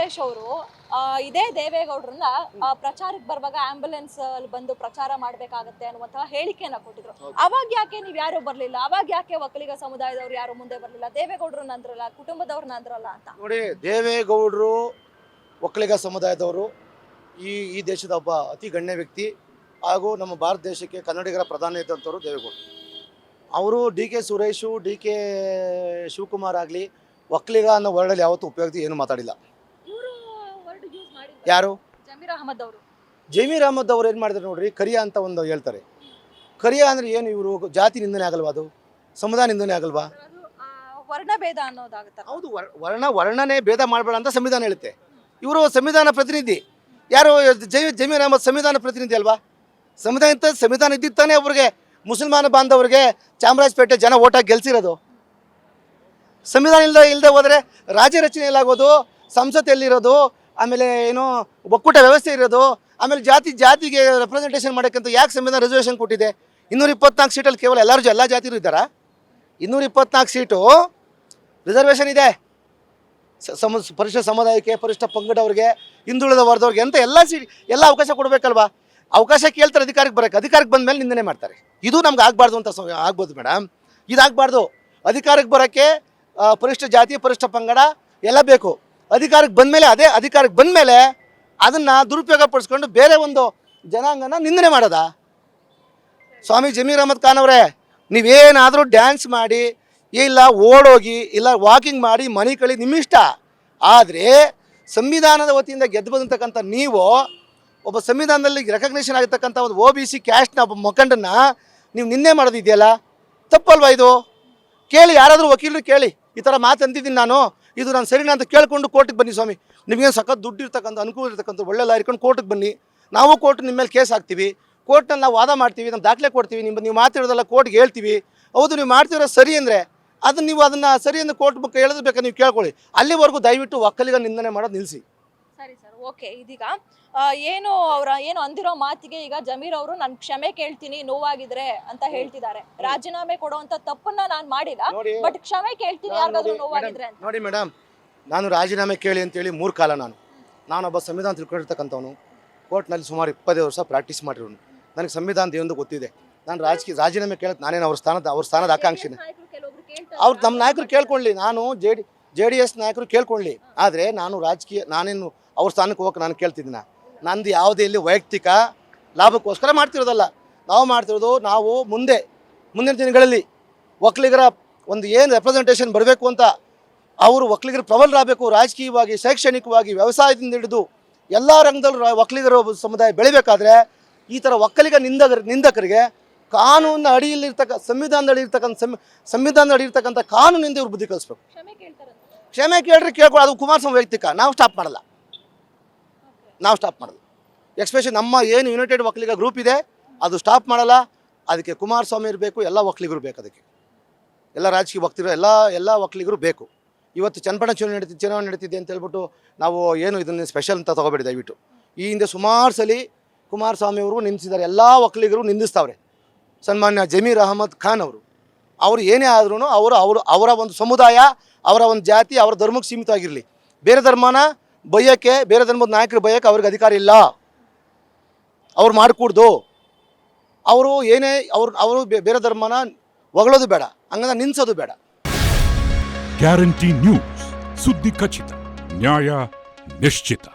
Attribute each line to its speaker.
Speaker 1: ಸುರೇಶ್ ಅವರು ಇದೇ ದೇವೇಗೌಡರನ್ನ ಪ್ರಚಾರಕ್ಕೆ ಬರುವಾಗ ಆಂಬ್ಯುಲೆನ್ಸ್ ಅಲ್ಲಿ ಬಂದು ಪ್ರಚಾರ ಮಾಡ್ಬೇಕಾಗತ್ತೆ ಅನ್ನುವಂತಹ ಹೇಳಿಕೆಯನ್ನ ಕೊಟ್ಟಿದ್ರು. ಅವಾಗ ಯಾಕೆ ನೀವ್ ಯಾರು ಬರ್ಲಿಲ್ಲ, ಅವಾಗ ಯಾಕೆ ಒಕ್ಕಲಿಗ ಸಮುದಾಯದವ್ರು ಯಾರು ಮುಂದೆ ಬರ್ಲಿಲ್ಲ, ದೇವೇಗೌಡರನ್ನ ಅಂದ್ರಲ್ಲ, ಕುಟುಂಬದವ್ರನ್ನ ಅಂದ್ರಲ್ಲ ಅಂತ?
Speaker 2: ನೋಡಿ, ದೇವೇಗೌಡರು ಒಕ್ಕಲಿಗ ಸಮುದಾಯದವರು ಈ ದೇಶದ ಒಬ್ಬ ಅತಿ ಗಣ್ಯ ವ್ಯಕ್ತಿ ಹಾಗೂ ನಮ್ಮ ಭಾರತ ದೇಶಕ್ಕೆ ಕನ್ನಡಿಗರ ಪ್ರಧಾನಿ ಇದ್ದಂಥವ್ರು ದೇವೇಗೌಡರು. ಅವರು D K Suresh, D K Shivakumar ಆಗಲಿ ಒಕ್ಕಲಿಗ ಅನ್ನೋ ವರ್ಡಲ್ಲಿ ಯಾವತ್ತೂ ಉಪಯೋಗ ಏನು ಮಾತಾಡಿಲ್ಲ. ಯಾರು? ಜಮೀರ್ ಅಹಮದ್ ಅವ್ರು ಏನು ಮಾಡಿದ್ರು ನೋಡ್ರಿ, ಕರಿಯ ಅಂತ ಒಂದು ಹೇಳ್ತಾರೆ. ಕರಿಯ ಅಂದ್ರೆ ಏನು? ಇವರು ಜಾತಿ ನಿಂದನೆ ಆಗಲ್ವಾ? ಅದು ಸಮುದಾಯ ನಿಂದನೆ ಆಗಲ್ವಾ?
Speaker 1: ವರ್ಣಭೇದ ಅನ್ನೋದಾಗುತ್ತೆ.
Speaker 2: ಹೌದು, ವರ್ಣನೆ ಭೇದ ಮಾಡಬೇಡ ಅಂತ ಸಂವಿಧಾನ ಹೇಳುತ್ತೆ. ಇವರು ಸಂವಿಧಾನ ಪ್ರತಿನಿಧಿ. ಯಾರು? ಜಮೀರ್ ಅಹಮದ್ ಸಂವಿಧಾನ ಪ್ರತಿನಿಧಿ ಅಲ್ವಾ? ಸಂವಿಧಾನ ಇದ್ದಿತ್ತಾನೆ ಅವ್ರಿಗೆ, ಮುಸಲ್ಮಾನ ಬಾಂಧವರಿಗೆ ಚಾಮರಾಜಪೇಟೆ ಜನ ಓಟಾಗಿ ಗೆಲ್ಸಿರೋದು. ಸಂವಿಧಾನ ಇಲ್ಲದೆ ಹೋದರೆ ರಾಜ್ಯ ರಚನೆ ಎಲ್ಲಾಗೋದು, ಸಂಸತ್ ಎಲ್ಲಿರೋದು, ಆಮೇಲೆ ಏನು ಒಕ್ಕೂಟ ವ್ಯವಸ್ಥೆ ಇರೋದು, ಆಮೇಲೆ ಜಾತಿಗೆ ರೆಪ್ರೆಸೆಂಟೇಷನ್ ಮಾಡೋಕ್ಕಂತ ಯಾಕೆ ಸಂವಿಧಾನ ರಿಸರ್ವೇಷನ್ ಕೊಟ್ಟಿದೆ? 224 ಸೀಟಲ್ಲಿ ಕೇವಲ ಎಲ್ಲ ಜಾತಿಯರು ಇದ್ದಾರಾ? 224 ಸೀಟು ರಿಸರ್ವೇಷನ್ ಇದೆ. ಪರಿಶಿಷ್ಟ ಸಮುದಾಯಕ್ಕೆ, ಪರಿಶಿಷ್ಟ ಪಂಗಡವ್ರಿಗೆ, ಹಿಂದುಳಿದ ವರ್ಗದವ್ರಿಗೆ ಅಂತ ಎಲ್ಲ ಅವಕಾಶ ಕೊಡಬೇಕಲ್ವಾ? ಅವಕಾಶ ಕೇಳ್ತಾರೆ ಅಧಿಕಾರಕ್ಕೆ ಬಂದ ಮೇಲೆ ನಿಂದನೆ ಮಾಡ್ತಾರೆ. ಇದು ನಮ್ಗೆ ಆಗಬಾರ್ದು ಅಂತ ಆಗ್ಬೋದು ಮೇಡಮ್. ಇದಾಗಬಾರ್ದು. ಅಧಿಕಾರಕ್ಕೆ ಬರೋಕ್ಕೆ ಪರಿಶಿಷ್ಟ ಜಾತಿ, ಪರಿಶಿಷ್ಟ ಪಂಗಡ ಎಲ್ಲ ಬೇಕು. ಅಧಿಕಾರಕ್ಕೆ ಬಂದ ಮೇಲೆ ಅದನ್ನು ದುರುಪಯೋಗ ಪಡಿಸ್ಕೊಂಡು ಬೇರೆ ಒಂದು ಜನಾಂಗನ ನಿಂದನೆ ಮಾಡೋದಾ? ಸ್ವಾಮಿ ಜಮೀರ್ ಅಹಮದ್ ಖಾನ್ ಅವರೇ, ನೀವೇನಾದರೂ ಡ್ಯಾನ್ಸ್ ಮಾಡಿ, ಇಲ್ಲ ಓಡೋಗಿ, ಇಲ್ಲ ವಾಕಿಂಗ್ ಮಾಡಿ ಮನೆ ಕಳಿ, ನಿಮ್ಮಿಷ್ಟ. ಆದರೆ ಸಂವಿಧಾನದ ವತಿಯಿಂದ ಗೆದ್ದು ಬಂದಿರ್ತಕ್ಕಂಥ ನೀವು ಒಬ್ಬ ಸಂವಿಧಾನದಲ್ಲಿ ರೆಕಗ್ನೇಷನ್ ಆಗಿರ್ತಕ್ಕಂಥ ಒಂದು OBC ಕ್ಯಾಸ್ಟ್ನ ಒಬ್ಬ ಮುಖಂಡನ್ನ ನೀವು ನಿನ್ನೆ ಮಾಡೋದಿದೆಯಲ್ಲ, ತಪ್ಪಲ್ವಾ ಇದು? ಕೇಳಿ, ಯಾರಾದರೂ ವಕೀಲರು ಕೇಳಿ, ಈ ಥರ ಮಾತಂತಿದ್ದೀನಿ ಇದು ನಾನು ಸರಿನಾ ಅಂತ ಕೇಳಿಕೊಂಡು ಕೋರ್ಟಿಗೆ ಬನ್ನಿ ಸ್ವಾಮಿ. ನಿಮಗೇನು ಸಖತ್ ದುಡ್ಡು ಇರ್ತಕ್ಕಂಥ, ಅನುಕೂಲ ಇರ್ತಕ್ಕಂಥ ಒಳ್ಳೆ ಲಾಯರ್ ಇಟ್ಕೊಂಡು ಕೋರ್ಟಿಗೆ ಬನ್ನಿ. ನಾವು ಕೋರ್ಟ್ ನಿಮ್ಮ ಮೇಲೆ ಕೇಸ್ ಹಾಕ್ತೀವಿ, ಕೋರ್ಟ್ನಲ್ಲಿ ನಾವು ವಾದ ಮಾಡ್ತೀವಿ, ನಮ್ಮ ದಾಖಲೆ ಕೊಡ್ತೀವಿ, ನೀವು ಮಾತಾಡೋದಲ್ಲ ಕೋರ್ಟ್ಗೆ ಹೇಳ್ತೀವಿ. ಹೌದು, ನೀವು ಮಾಡ್ತಿರೋ ಸರಿ ಅಂದರೆ ಅದನ್ನು ಸರಿ ಎಂದು ಕೋರ್ಟ್ ಬುಕ್ ಹೇಳಿದ್ಬೇಕಾ ನೀವು ಕೇಳ್ಕೊಳ್ಳಿ. ಅಲ್ಲಿವರೆಗೂ ದಯವಿಟ್ಟು ಒಕ್ಕಲಿಗ ನಿಂದನೆ ಮಾಡೋದು ನಿಲ್ಲಿಸಿ.
Speaker 1: ಸರಿ ಸರ್, ಓಕೆ. ಇದೀಗ ಏನು ಅಂದಿರೋ ಮಾತಿಗೆ ಈಗ ಜಮೀರ್ ಅವರು ನಾನು ಕ್ಷಮೆ ಕೇಳ್ತೀನಿ ನೋವಾಗಿದ್ರೆ ಅಂತ ಹೇಳ್ತಿದ್ದಾರೆ. ರಾಜೀನಾಮೆ ಕೊಡುವಂತ ತಪ್ಪನ್ನ ನಾನು ಮಾಡಿಲ್ಲ, ಬಟ್ ಕ್ಷಮೆ ಕೇಳ್ತೀನಿ ಯಾರಿಗಾದ್ರೂ ನೋವಾಗಿದ್ರೆ ಅಂತ.
Speaker 2: ನೋಡಿ ಮೇಡಮ್, ನಾನು ರಾಜೀನಾಮೆ ಕೇಳಿ ಅಂತೇಳಿ 3 ಕಾಲ ನಾನೊಬ್ಬ ಸಂವಿಧಾನ ತಿಳ್ಕೊಂಡಿರ್ತಕ್ಕಂಥವನು. ಕೋರ್ಟ್ನಲ್ಲಿ ಸುಮಾರು 25 ವರ್ಷ ಪ್ರಾಕ್ಟೀಸ್ ಮಾಡಿರೋನು. ನನಗೆ ಸಂವಿಧಾನದ ಏನೊಂದು ಗೊತ್ತಿದೆ. ನಾನು ರಾಜೀನಾಮೆ ಕೇಳಕ್ಕೆ ನಾನೇನು ಅವ್ರ ಸ್ಥಾನದ ಆಕಾಂಕ್ಷಿನೇ. ನಮ್ಮ ನಾಯಕರು ಕೇಳ್ಕೊಳ್ಳಿ, ನಾನು JDS ನಾಯಕರು ಕೇಳ್ಕೊಳ್ಳಿ. ಆದರೆ ನಾನೇನು ಅವ್ರ ಸ್ಥಾನಕ್ಕೆ ಹೋಗಕ್ಕೆ ನಾನು ಕೇಳ್ತಿದ್ದೀನ? ನಂದು ಯಾವುದೇ ಇಲ್ಲಿ ವೈಯಕ್ತಿಕ ಲಾಭಕ್ಕೋಸ್ಕರ ಮಾಡ್ತಿರೋದಲ್ಲ. ನಾವು ಮಾಡ್ತಿರೋದು, ನಾವು ಮುಂದಿನ ದಿನಗಳಲ್ಲಿ ಒಕ್ಕಲಿಗರ ಒಂದು ಏನು ರೆಪ್ರೆಸೆಂಟೇಷನ್ ಬರಬೇಕು ಅಂತ, ಅವರು ಒಕ್ಕಲಿಗರ ಪ್ರಬಲರಾಗಬೇಕು. ರಾಜಕೀಯವಾಗಿ, ಶೈಕ್ಷಣಿಕವಾಗಿ, ವ್ಯವಸಾಯದಿಂದ ಹಿಡಿದು ಎಲ್ಲ ರಂಗದಲ್ಲೂ ಒಕ್ಕಲಿಗರ ಸಮುದಾಯ ಬೆಳಿಬೇಕಾದ್ರೆ ಈ ಥರ ಒಕ್ಕಲಿಗ ನಿಂದಕರಿಗೆ ಕಾನೂನಿನ ಅಡಿಯಲ್ಲಿರ್ತಕ್ಕ ಸಂವಿಧಾನದ ಅಡಿ ಇರ್ತಕ್ಕಂಥ ಕಾನೂನಿಂದ ಇವ್ರು ಬುದ್ಧಿ ಕಲಿಸ್ಬೇಕು. ಕ್ಷಮೆ ಕೇಳ್ಕೊಳ್ಳಿ. ಅದು ಕುಮಾರಸ್ವಾಮಿ ವೈಯಕ್ತಿಕ, ನಾವು ಸ್ಟಾಪ್ ಮಾಡಲ್ಲ. ಎಕ್ಸ್ಪೆಷಲಿ ನಮ್ಮ ಏನು ಯುನೈಟೆಡ್ ಒಕ್ಕಲಿಗ ಗ್ರೂಪ್ ಇದೆ ಅದು ಸ್ಟಾಪ್ ಮಾಡಲ್ಲ. ಅದಕ್ಕೆ ಕುಮಾರಸ್ವಾಮಿ ಇರಬೇಕು, ಎಲ್ಲ ಒಕ್ಕಲಿಗರು ಬೇಕು. ಅದಕ್ಕೆ ಎಲ್ಲ ರಾಜಕೀಯ ಭಕ್ತಿರೋ ಎಲ್ಲ ಒಕ್ಕಲಿಗರು ಬೇಕು. ಇವತ್ತು ಚನ್ನಪಟ್ಟಣ ಚುನಾವಣೆ ನಡೀತಿದೆ ಅಂತ ಹೇಳ್ಬಿಟ್ಟು ನಾವು ಏನು ಇದನ್ನು ಸ್ಪೆಷಲ್ ಅಂತ ತೊಗೋಬೇಡಿ ದಯವಿಟ್ಟು. ಈ ಹಿಂದೆ ಸುಮಾರು ಸಲ ಕುಮಾರಸ್ವಾಮಿ ಅವರು ನಿಂದಿಸಿದ್ದಾರೆ, ಎಲ್ಲ ಒಕ್ಕಲಿಗರು ನಿಂದಿಸ್ತಾವ್ರೆ. ಸನ್ಮಾನ್ಯ ಜಮೀರ್ ಅಹಮದ್ ಖಾನ್ ಅವರು ಏನೇ ಆದ್ರೂ ಅವರ ಒಂದು ಸಮುದಾಯ, ಅವರ ಒಂದು ಜಾತಿ, ಅವರ ಧರ್ಮಕ್ಕೆ ಸೀಮಿತವಾಗಿರಲಿ. ಬೇರೆ ಧರ್ಮನ ಬೈಯೋಕ್ಕೆ, ಬೇರೆ ಧರ್ಮದ ನಾಯಕರು ಬೈಯೋಕ್ಕೆ ಅವ್ರಿಗೆ ಅಧಿಕಾರ ಇಲ್ಲ. ಅವ್ರು ಮಾಡಿಕೊಡ್ದು. ಅವರು ಬೇರೆ ಧರ್ಮನ ಹೊಗಳೋದು ಬೇಡ, ಹಂಗಂದ್ರೆ ನಿಲ್ಲಿಸೋದು ಬೇಡ.
Speaker 3: ಗ್ಯಾರಂಟಿ ನ್ಯೂಸ್, ಸುದ್ದಿ ಖಚಿತ, ನ್ಯಾಯ ನಿಶ್ಚಿತ.